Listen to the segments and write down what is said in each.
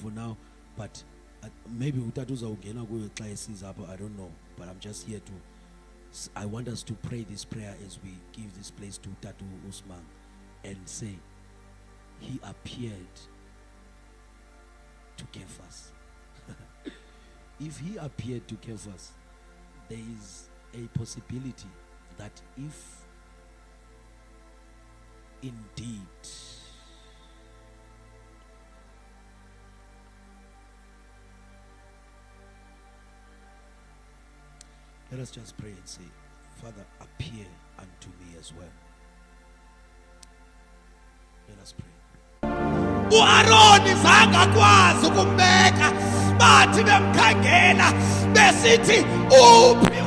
for now, but maybe utatuza ungena kuyo xa esiza apha, I don't know, but I'm just here to I want us to pray this prayer as we give this place to Tatu Usman and say he appeared to Cephas. If he appeared to Cephas, there is a possibility that if indeed let us just pray and say, Father, appear unto me as well. Let us pray. uAaroni zange akwazi ukumbeka, bathi bemkhangela besithi uphi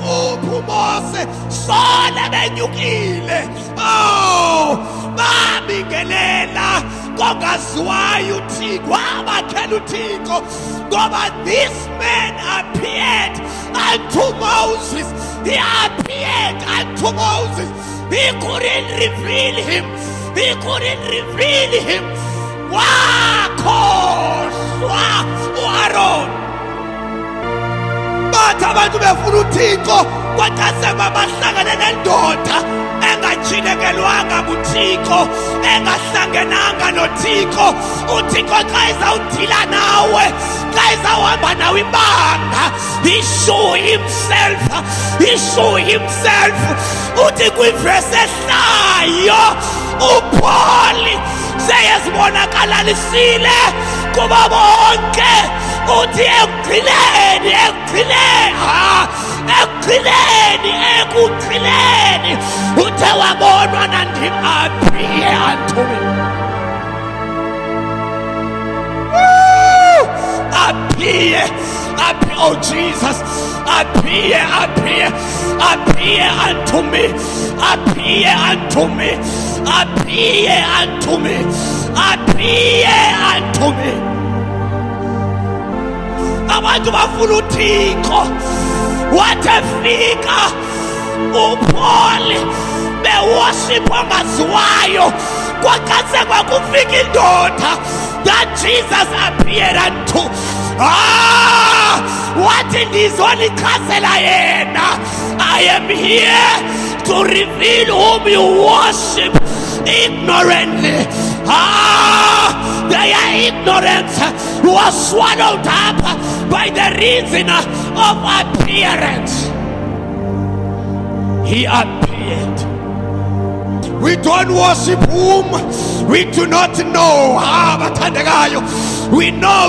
uMose, sona benyukile. Oh, babingelela kongaziwayo uThixo, wabakhela uThixo, ngoba this man appeared unto Moses. He appeared unto Moses. He couldn't reveal him. He couldn't reveal him. Wakhohlwa uAaroni. Bathi abantu befuna uThixo, kodwa sebahlangane nendoda engajinekelwanga buThixo, engahlangenanga noThixo. uThixo xa ezawudila nawe, xa ezawuhamba nawe ibanga, he show himself. Uthi kwiverse ehlayo uPaul seyezibonakalisile kuba bonke. Uthi ekugcineni uthe wabonwa nandim, appear unto me. Appear, oh Jesus, appear unto me, appear unto me. Abantu bafuna uThixo, wathefika uPaul beworship ongaziwayo, kwaqase kwakufika indoda that Jesus appeared unto. Wathi ndizolichazela yena, I am here to reveal whom you worship ignorantly. Their ignorance was swallowed up by the reason of appearance. He appeared. We don't worship whom we do not know. We know